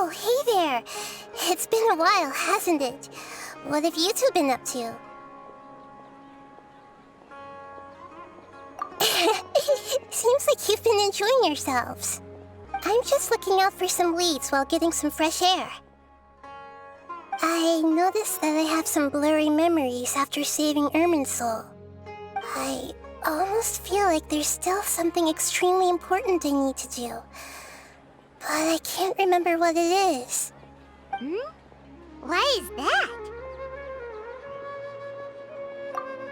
Oh, hey there! It's been a while, hasn't it? What have you two been up to? Seems like you've been enjoying yourselves. I'm just looking out for some leads while getting some fresh air. I noticed that I have some blurry memories after saving Ermin's soul. I almost feel like there's still something extremely important I need to do. But I can't remember what it is. Why is that?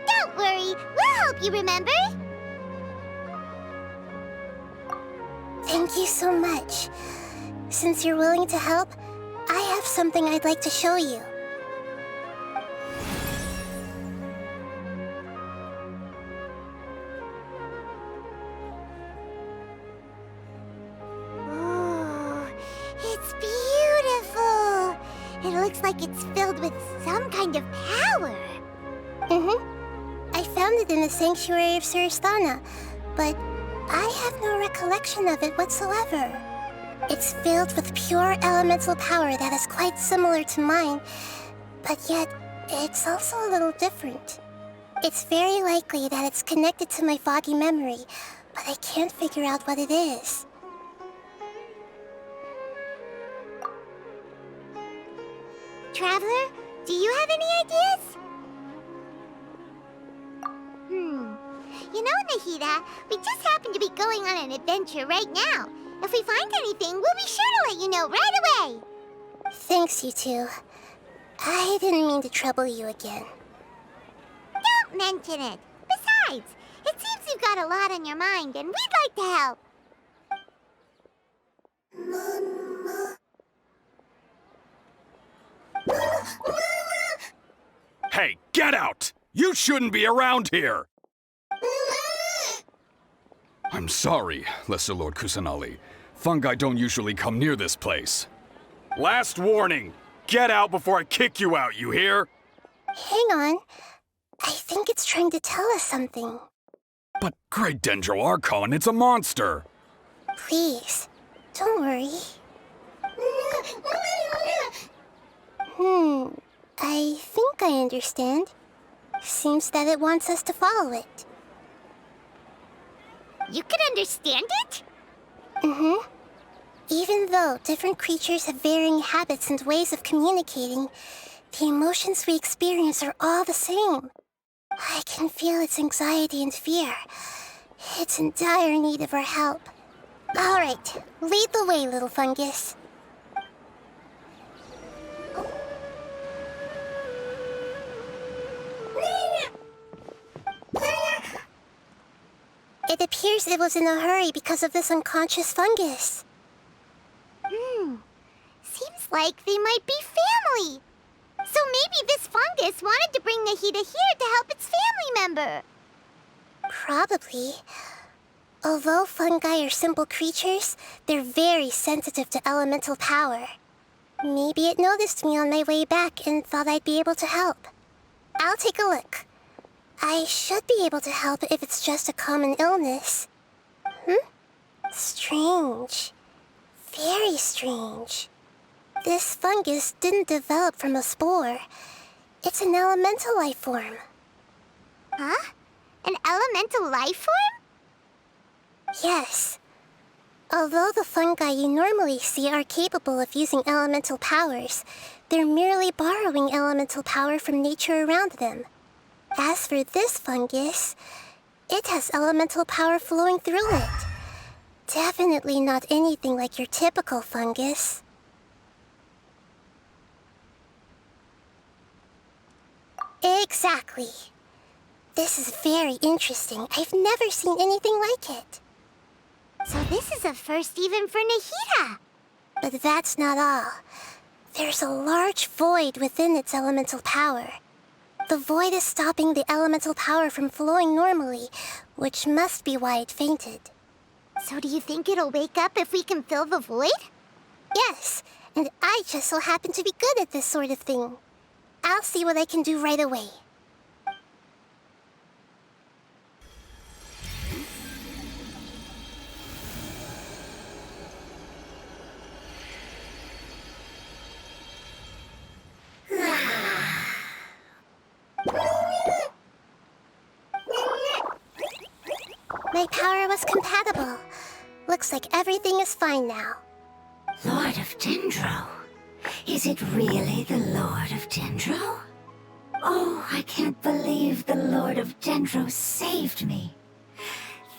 Don't worry, we'll help you remember. Thank you so much. Since you're willing to help, I have something I'd like to show you. Oh, it's beautiful. It looks like it's filled with some kind of power. I found it in the sanctuary of Suristana, but I have no recollection of it whatsoever. It's filled with pure elemental power that is quite similar to mine, but yet it's also a little different. It's very likely that it's connected to my foggy memory, but I can't figure out what it is. Traveler, do you have any ideas? You know, Nahida, we just happen to be going on an adventure right now. If we find anything, we'll be sure to let you know right away. Thanks, you two. I didn't mean to trouble you again. Don't mention it. Besides, it seems you've got a lot on your mind, and we'd like to help. Hey, get out! You shouldn't be around here! I'm sorry, Lesser Lord Kusanali. Fungi don't usually come near this place. Last warning! Get out before I kick you out, you hear? Hang on. I think it's trying to tell us something. But Great Dendro Archon, it's a monster! Please, don't worry. I think I understand. Seems that it wants us to follow it. You can understand it? Even though different creatures have varying habits and ways of communicating, the emotions we experience are all the same. I can feel its anxiety and fear. It's in dire need of our help. All right, lead the way, little fungus. It appears it was in a hurry because of this unconscious fungus. Seems like they might be family. So maybe this fungus wanted to bring Nahida here to help its family member. Probably. Although fungi are simple creatures, they're very sensitive to elemental power. Maybe it noticed me on my way back and thought I'd be able to help. I'll take a look. I should be able to help if it's just a common illness. Strange. Very strange. This fungus didn't develop from a spore. It's an elemental life form. Huh? An elemental life form? Yes. Although the fungi you normally see are capable of using elemental powers, they're merely borrowing elemental power from nature around them. As for this fungus, it has elemental power flowing through it. Definitely not anything like your typical fungus. Exactly. This is very interesting. I've never seen anything like it. So this is a first even for Nahida. But that's not all. There's a large void within its elemental power. The void is stopping the elemental power from flowing normally, which must be why it fainted. So do you think it'll wake up if we can fill the void? Yes, and I just so happen to be good at this sort of thing. I'll see what I can do right away. My power was compatible. Looks like everything is fine now. Lord of Dendro? Is it really the Lord of Dendro? Oh, I can't believe the Lord of Dendro saved me.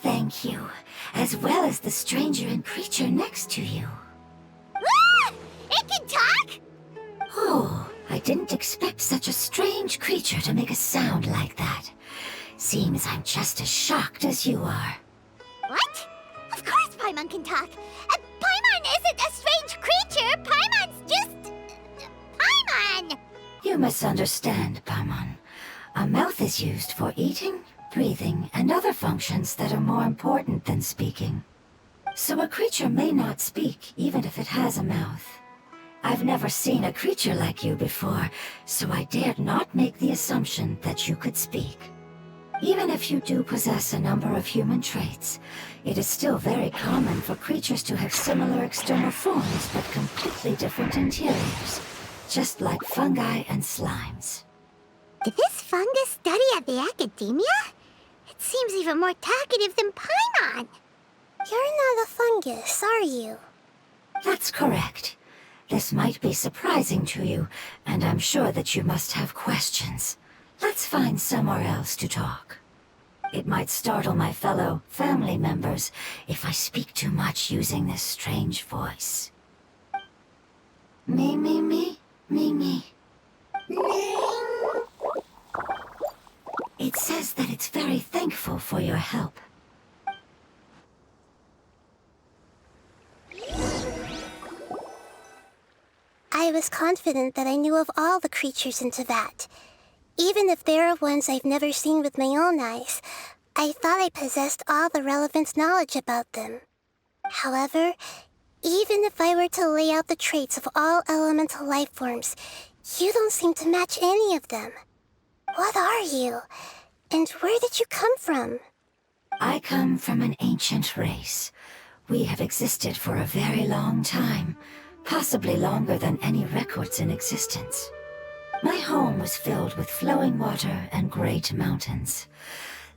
Thank you, as well as the stranger and creature next to you. Ah! It can talk? Oh, I didn't expect such a strange creature to make a sound like that. Seems I'm just as shocked as you are. What? Of course Paimon can talk. Paimon isn't a strange creature. Paimon's just... Paimon! You misunderstand, Paimon. A mouth is used for eating, breathing, and other functions that are more important than speaking. So a creature may not speak, even if it has a mouth. I've never seen a creature like you before, so I dared not make the assumption that you could speak. Even if you do possess a number of human traits, it is still very common for creatures to have similar external forms but completely different interiors, just like fungi and slimes. Did this fungus study at the academia? It seems even more talkative than Paimon. You're not a fungus, are you? That's correct. This might be surprising to you, and I'm sure that you must have questions. Let's find somewhere else to talk. It might startle my fellow family members if I speak too much using this strange voice. Me, me, me, me, me. It says that it's very thankful for your help. I was confident that I knew of all the creatures in Teyvat. Even if there are ones I've never seen with my own eyes, I thought I possessed all the relevant knowledge about them. However, even if I were to lay out the traits of all elemental life forms, you don't seem to match any of them. What are you? And where did you come from? I come from an ancient race. We have existed for a very long time, possibly longer than any records in existence. My home was filled with flowing water and great mountains.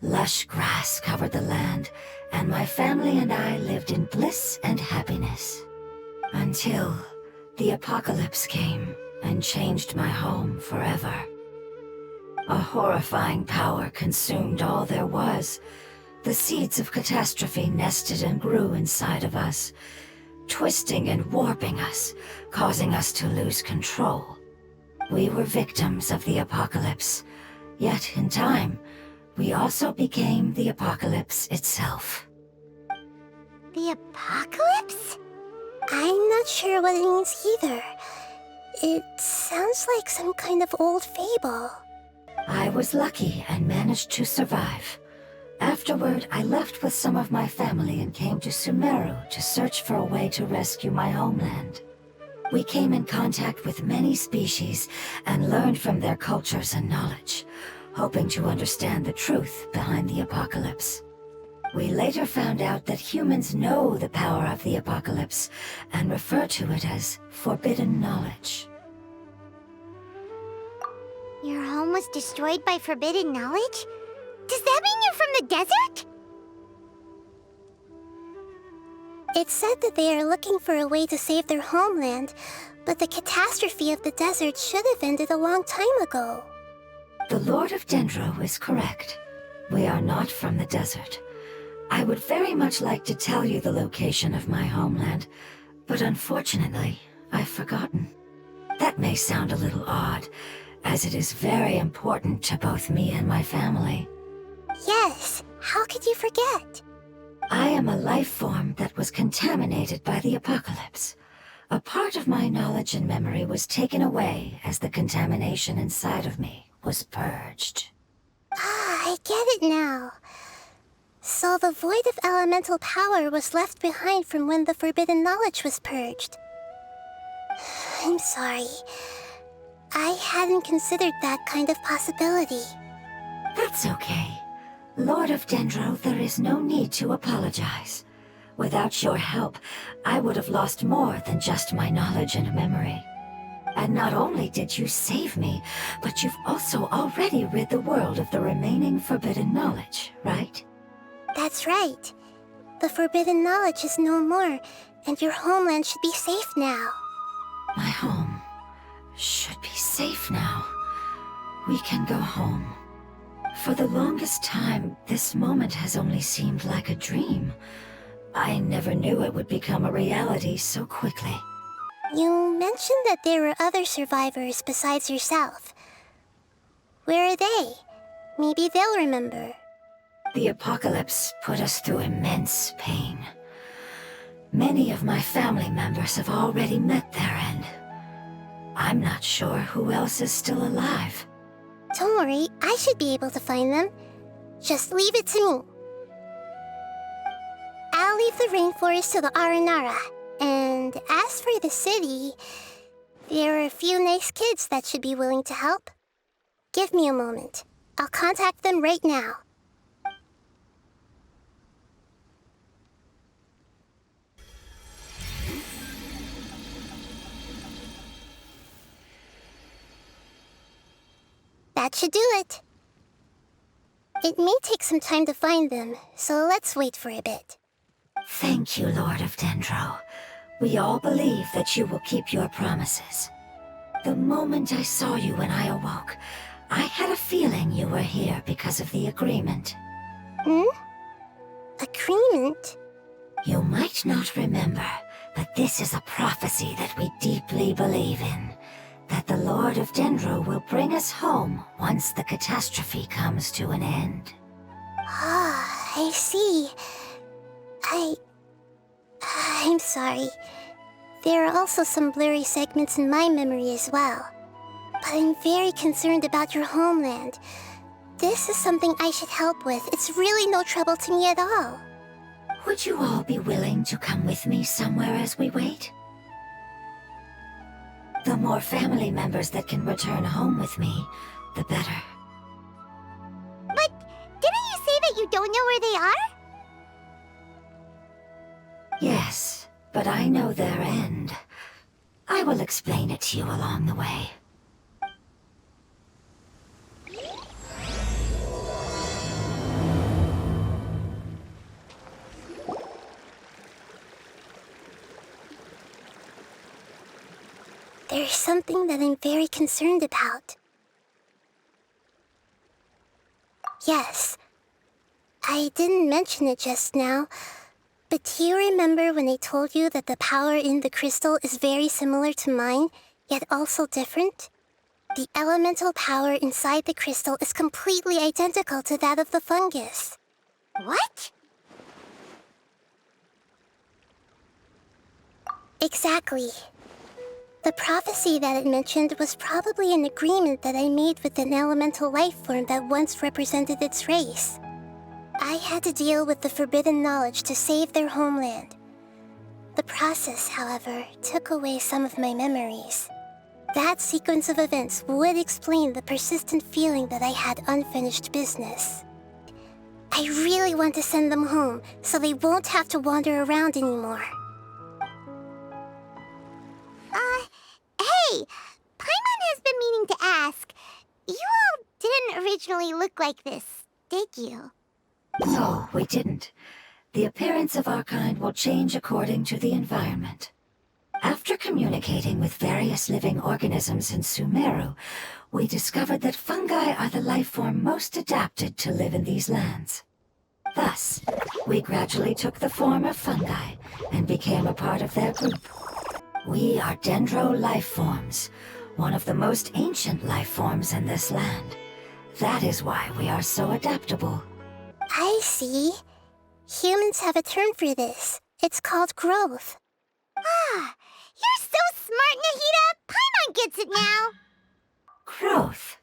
Lush grass covered the land, and my family and I lived in bliss and happiness. Until the apocalypse came and changed my home forever. A horrifying power consumed all there was. The seeds of catastrophe nested and grew inside of us, twisting and warping us, causing us to lose control. We were victims of the apocalypse, yet in time, we also became the apocalypse itself. The apocalypse? I'm not sure what it means either. It sounds like some kind of old fable. I was lucky and managed to survive. Afterward, I left with some of my family and came to Sumeru to search for a way to rescue my homeland. We came in contact with many species and learned from their cultures and knowledge, hoping to understand the truth behind the apocalypse. We later found out that humans know the power of the apocalypse and refer to it as forbidden knowledge. Your home was destroyed by forbidden knowledge? Does that mean you're from the desert? It said that they are looking for a way to save their homeland, but the catastrophe of the desert should have ended a long time ago. The Lord of Dendro is correct. We are not from the desert. I would very much like to tell you the location of my homeland, but unfortunately, I've forgotten. That may sound a little odd, as it is very important to both me and my family. Yes, how could you forget? I am a life form that was contaminated by the apocalypse. A part of my knowledge and memory was taken away as the contamination inside of me was purged. Ah, I get it now. So the void of elemental power was left behind from when the forbidden knowledge was purged. I'm sorry. I hadn't considered that kind of possibility. That's okay. Lord of Dendro, there is no need to apologize. Without your help, I would have lost more than just my knowledge and memory. And not only did you save me, but you've also already rid the world of the remaining forbidden knowledge, right? That's right. The forbidden knowledge is no more, and your homeland should be safe now. My home should be safe now. We can go home. For the longest time, this moment has only seemed like a dream. I never knew it would become a reality so quickly. You mentioned that there were other survivors besides yourself. Where are they? Maybe they'll remember. The apocalypse put us through immense pain. Many of my family members have already met their end. I'm not sure who else is still alive. Don't worry, I should be able to find them. Just leave it to me. I'll leave the rainforest to the Aranara. And as for the city, there are a few nice kids that should be willing to help. Give me a moment. I'll contact them right now. That should do it. It may take some time to find them, so let's wait for a bit. Thank you, Lord of Dendro. We all believe that you will keep your promises. The moment I saw you when I awoke, I had a feeling you were here because of the agreement. Agreement? You might not remember, but this is a prophecy that we deeply believe in. That the Lord of Dendro will bring us home once the catastrophe comes to an end. Ah, I see. I'm sorry. There are also some blurry segments in my memory as well. But I'm very concerned about your homeland. This is something I should help with. It's really no trouble to me at all. Would you all be willing to come with me somewhere as we wait? The more family members that can return home with me, the better. But didn't you say that you don't know where they are? Yes, but I know their end. I will explain it to you along the way. There's something that I'm very concerned about. Yes, I didn't mention it just now, but do you remember when I told you that the power in the crystal is very similar to mine, yet also different? The elemental power inside the crystal is completely identical to that of the fungus. What? Exactly. The prophecy that it mentioned was probably an agreement that I made with an elemental life form that once represented its race. I had to deal with the forbidden knowledge to save their homeland. The process, however, took away some of my memories. That sequence of events would explain the persistent feeling that I had unfinished business. I really want to send them home so they won't have to wander around anymore. Hey! Paimon has been meaning to ask. You all didn't originally look like this, did you? No, we didn't. The appearance of our kind will change according to the environment. After communicating with various living organisms in Sumeru, we discovered that fungi are the life form most adapted to live in these lands. Thus, we gradually took the form of fungi and became a part of their group. We are Dendro life forms, one of the most ancient life forms in this land. That is why we are so adaptable. I see. Humans have a term for this. It's called growth. Ah, you're so smart, Nahida! Paimon gets it now! Growth.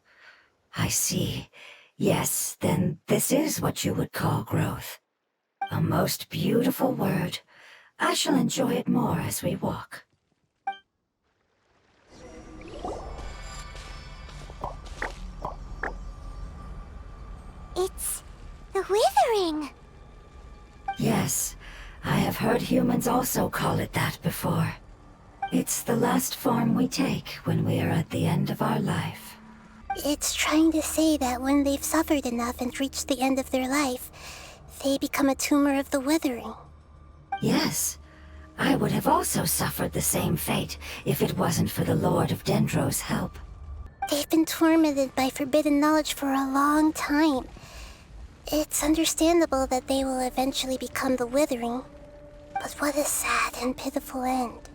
I see. Yes, then this is what you would call growth. A most beautiful word. I shall enjoy it more as we walk. It's the withering. Yes, I have heard humans also call it that before. It's the last form we take when we are at the end of our life. It's trying to say that when they've suffered enough and reached the end of their life, they become a tumor of the withering. Yes, I would have also suffered the same fate if it wasn't for the Lord of Dendro's help. They've been tormented by forbidden knowledge for a long time. It's understandable that they will eventually become the withering. But what a sad and pitiful end.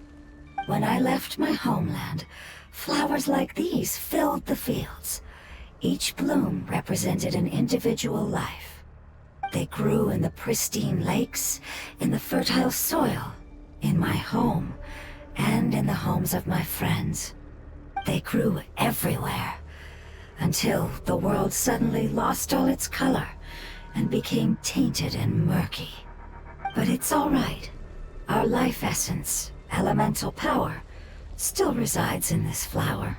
When I left my homeland, flowers like these filled the fields. Each bloom represented an individual life. They grew in the pristine lakes, in the fertile soil, in my home, and in the homes of my friends. They grew everywhere, until the world suddenly lost all its color and became tainted and murky. But it's all right. Our life essence, elemental power, still resides in this flower.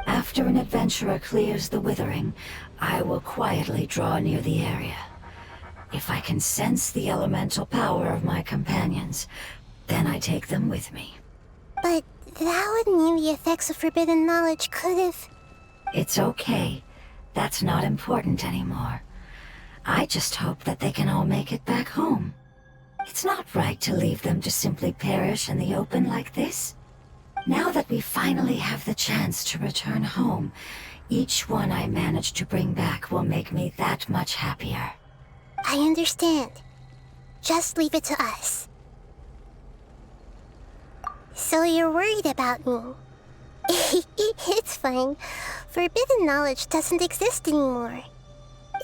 After an adventurer clears the withering, I will quietly draw near the area. If I can sense the elemental power of my companions, then I take them with me. But that would mean the effects of forbidden knowledge could have... It's okay. That's not important anymore. I just hope that they can all make it back home. It's not right to leave them to simply perish in the open like this. Now that we finally have the chance to return home, each one I manage to bring back will make me that much happier. I understand. Just leave it to us. So you're worried about me? It's fine. Forbidden knowledge doesn't exist anymore.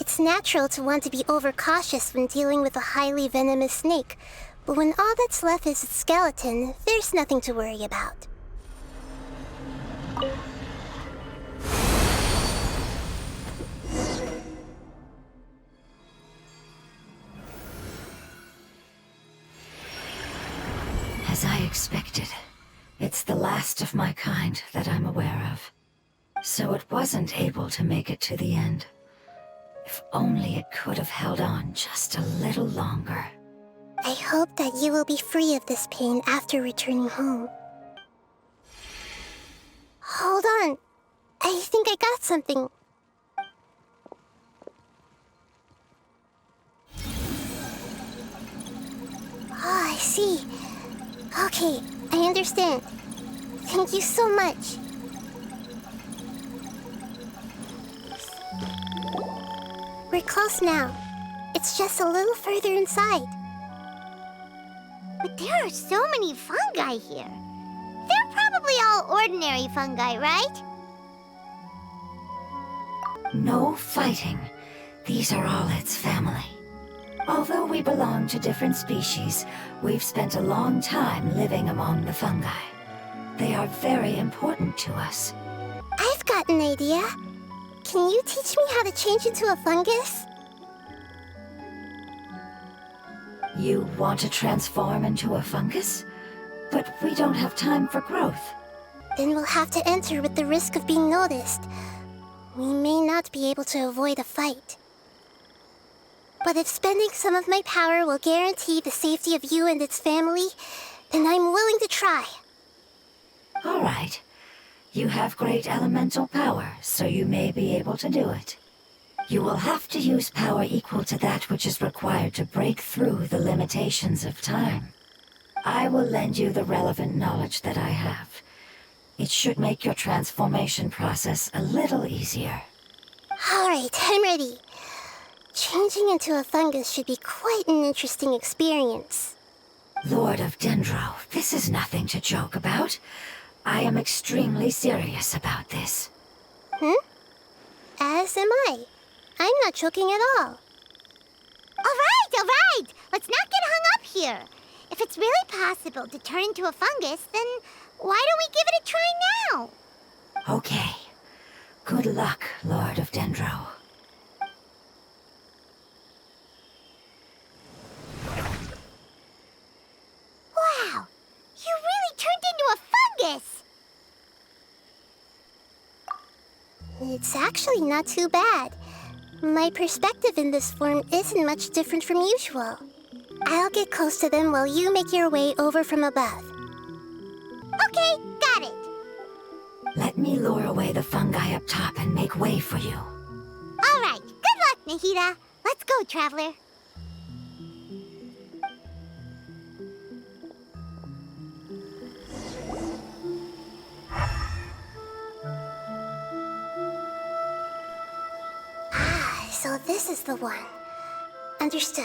It's natural to want to be overcautious when dealing with a highly venomous snake, but when all that's left is its skeleton, there's nothing to worry about. As I expected, it's the last of my kind that I'm aware of. So it wasn't able to make it to the end. If only it could have held on just a little longer. I hope that you will be free of this pain after returning home. Hold on. I think I got something. Oh, I see. Okay, I understand. Thank you so much. We're close now. It's just a little further inside. But there are so many fungi here. They're probably all ordinary fungi, right? No fighting. These are all its family. Although we belong to different species, we've spent a long time living among the fungi. They are very important to us. I've got an idea. Can you teach me how to change into a fungus? You want to transform into a fungus? But we don't have time for growth. Then we'll have to enter with the risk of being noticed. We may not be able to avoid a fight. But if spending some of my power will guarantee the safety of you and its family, then I'm willing to try. All right. You have great elemental power, so you may be able to do it. You will have to use power equal to that which is required to break through the limitations of time. I will lend you the relevant knowledge that I have. It should make your transformation process a little easier. All right, I'm ready. Changing into a fungus should be quite an interesting experience. Lord of Dendro, this is nothing to joke about. I am extremely serious about this. As am I. I'm not joking at all. All right! Let's not get hung up here. If it's really possible to turn into a fungus, then why don't we give it a try now? Okay. Good luck, Lord of Dendro. Wow! You really turned into a fungus! It's actually not too bad. My perspective in this form isn't much different from usual. I'll get close to them while you make your way over from above. Okay, got it. Let me lure away the fungi up top and make way for you. All right, good luck, Nahida. Let's go, Traveler. this is the one. Understood.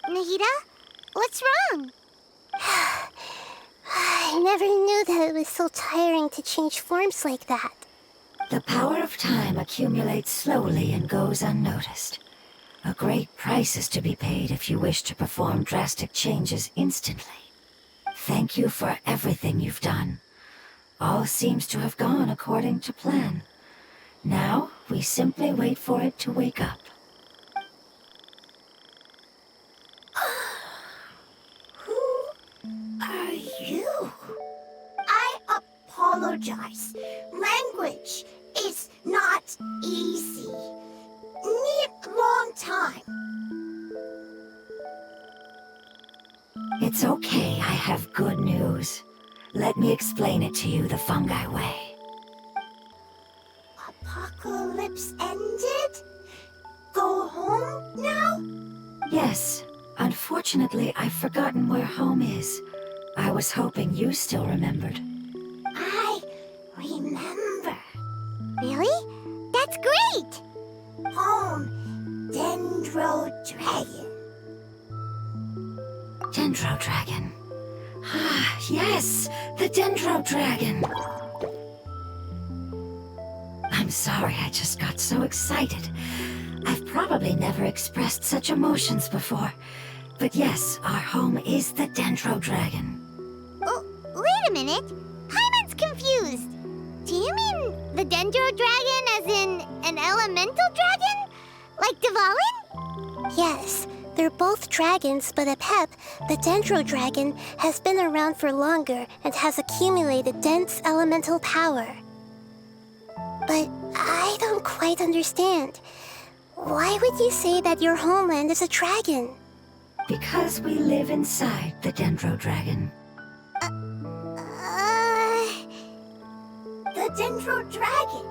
Nahida, what's wrong? I never knew that it was so tiring to change forms like that. The power of time accumulates slowly and goes unnoticed. A great price is to be paid if you wish to perform drastic changes instantly. Thank you for everything you've done. All seems to have gone according to plan. Now, we simply wait for it to wake up. Are you? I apologize. Language is not easy. Need long time. It's okay, I have good news. Let me explain it to you the fungi way. Apocalypse ended? Go home now? Yes. Unfortunately, I've forgotten where home is. I was hoping you still remembered. I remember. Really? That's great! Home, Dendro Dragon. Dendro Dragon. Ah, yes! The Dendro Dragon! I'm sorry, I just got so excited. I've probably never expressed such emotions before. But yes, our home is the Dendro Dragon. Oh, wait a minute. Hyman's confused. Do you mean the Dendro Dragon as in an elemental dragon? Like Dvalin? Yes, they're both dragons, but Apep, the Dendro Dragon, has been around for longer and has accumulated dense elemental power. But I don't quite understand. Why would you say that your homeland is a dragon? Because we live inside the Dendro Dragon. The Dendro Dragon.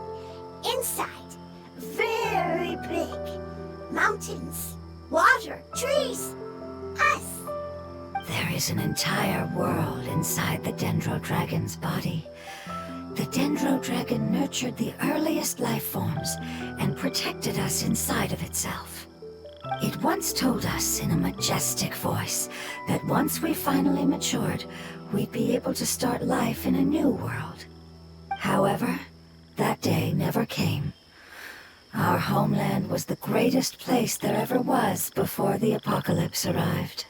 Inside. Very big. Mountains, water, trees. Us. There is an entire world inside the Dendro Dragon's body. The Dendro Dragon nurtured the earliest life forms and protected us inside of itself. It once told us in a majestic voice that once we finally matured, we'd be able to start life in a new world. However, that day never came. Our homeland was the greatest place there ever was before the apocalypse arrived.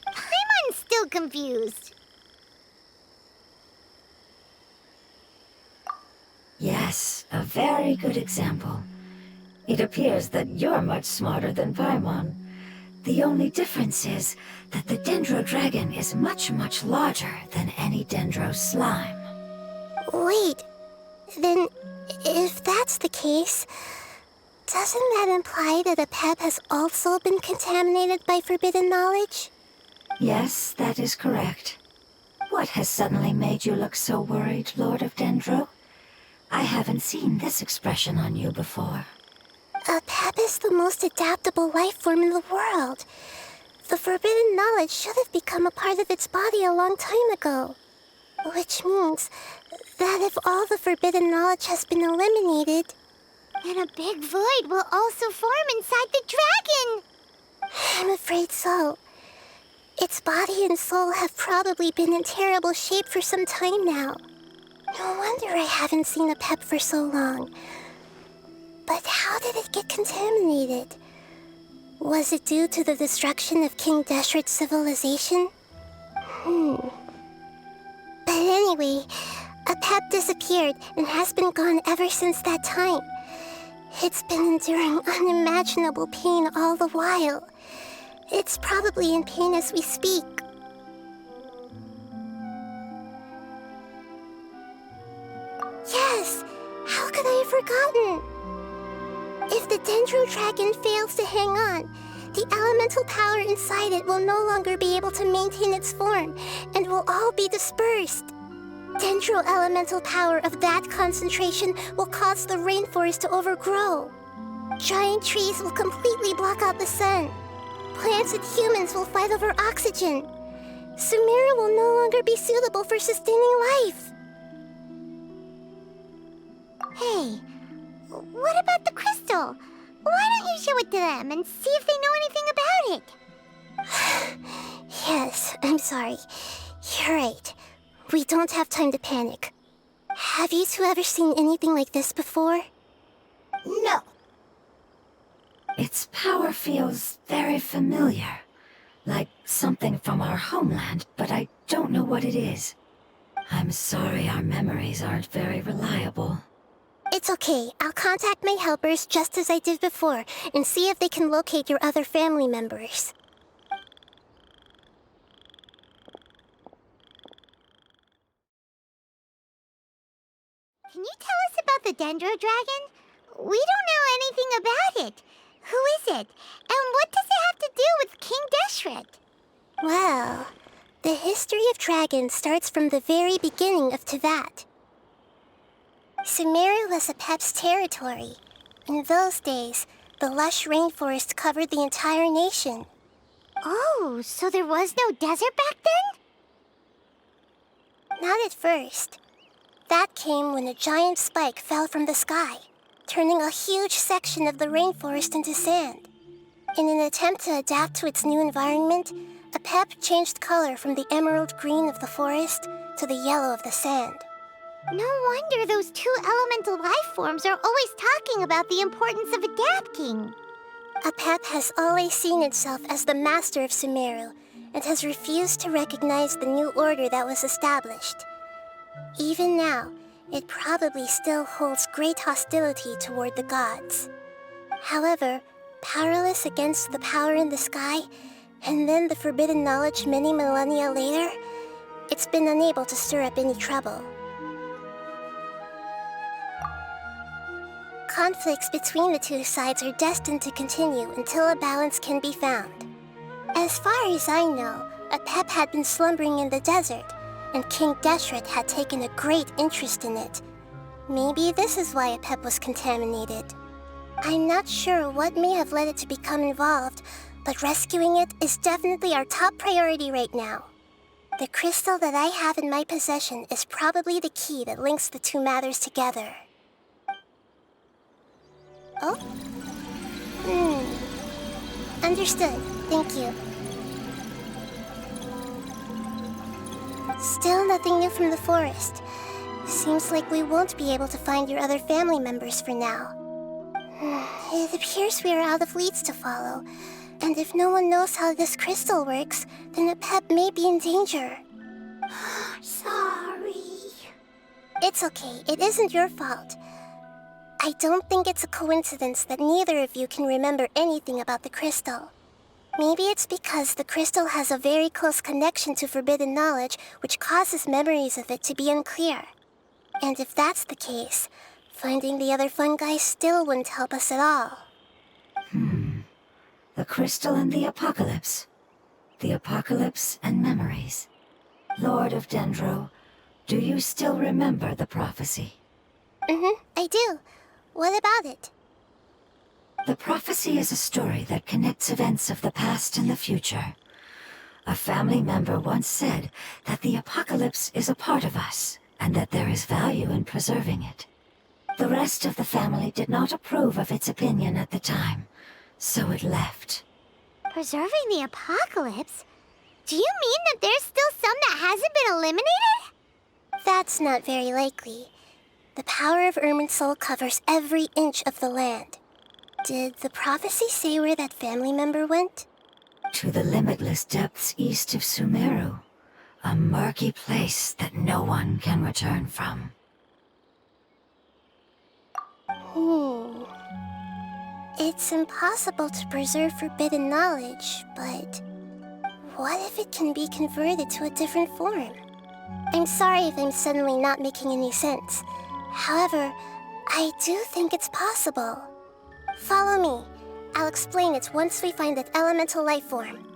Hyman's still confused. Yes, a very good example. It appears that you're much smarter than Paimon. The only difference is that the Dendro Dragon is much, much larger than any Dendro slime. Wait, then if that's the case, doesn't that imply that Apep has also been contaminated by forbidden knowledge? Yes, that is correct. What has suddenly made you look so worried, Lord of Dendro? I haven't seen this expression on you before. Apep is the most adaptable life form in the world. The forbidden knowledge should have become a part of its body a long time ago. Which means that if all the forbidden knowledge has been eliminated, then a big void will also form inside the dragon. I'm afraid so. Its body and soul have probably been in terrible shape for some time now. No wonder I haven't seen Apep for so long. But how did it get contaminated? Was it due to the destruction of King Deshret's civilization? But anyway, Apep disappeared and has been gone ever since that time. It's been enduring unimaginable pain all the while. It's probably in pain as we speak. Yes! How could I have forgotten? If the Dendro Dragon fails to hang on, the elemental power inside it will no longer be able to maintain its form and will all be dispersed. Dendro-elemental power of that concentration will cause the rainforest to overgrow. Giant trees will completely block out the sun. Plants and humans will fight over oxygen. Sumeru will no longer be suitable for sustaining life. Hey, what about the crystal? Why don't you show it to them and see if they know anything about it? Yes, I'm sorry. You're right. We don't have time to panic. Have you two ever seen anything like this before? No. Its power feels very familiar. Like something from our homeland, but I don't know what it is. I'm sorry our memories aren't very reliable. It's okay. I'll contact my helpers just as I did before and see if they can locate your other family members. Can you tell us about the Dendro Dragon? We don't know anything about it. Who is it? And what does it have to do with King Deshret? Well, the history of dragons starts from the very beginning of Teyvat. Sumeru was Apep's territory. In those days, the lush rainforest covered the entire nation. Oh, so there was no desert back then? Not at first. That came when a giant spike fell from the sky, turning a huge section of the rainforest into sand. In an attempt to adapt to its new environment, Apep changed color from the emerald green of the forest to the yellow of the sand. No wonder those two elemental life forms are always talking about the importance of adapting. Apep has always seen itself as the master of Sumeru and has refused to recognize the new order that was established. Even now, it probably still holds great hostility toward the gods. However, powerless against the power in the sky, and then the forbidden knowledge many millennia later, it's been unable to stir up any trouble. Conflicts between the two sides are destined to continue until a balance can be found. As far as I know, Apep had been slumbering in the desert, and King Deshret had taken a great interest in it. Maybe this is why Apep was contaminated. I'm not sure what may have led it to become involved, but rescuing it is definitely our top priority right now. The crystal that I have in my possession is probably the key that links the two matters together. Oh? Understood. Thank you. Still nothing new from the forest. Seems like we won't be able to find your other family members for now. It appears we are out of leads to follow, and if no one knows how this crystal works, then Apep may be in danger. Sorry. It's okay. It isn't your fault. I don't think it's a coincidence that neither of you can remember anything about the crystal. Maybe it's because the crystal has a very close connection to forbidden knowledge, which causes memories of it to be unclear. And if that's the case, finding the other fungi still wouldn't help us at all. The crystal and the apocalypse. The apocalypse and memories. Lord of Dendro, do you still remember the prophecy? I do. What about it? The prophecy is a story that connects events of the past and the future. A family member once said that the apocalypse is a part of us, and that there is value in preserving it. The rest of the family did not approve of its opinion at the time, so it left. Preserving the apocalypse? Do you mean that there's still some that hasn't been eliminated? That's not very likely. The power of Irminsul covers every inch of the land. Did the prophecy say where that family member went? To the limitless depths east of Sumeru, a murky place that no one can return from. It's impossible to preserve forbidden knowledge, but what if it can be converted to a different form? I'm sorry if I'm suddenly not making any sense. However, I do think it's possible. Follow me. I'll explain it once we find that elemental life form.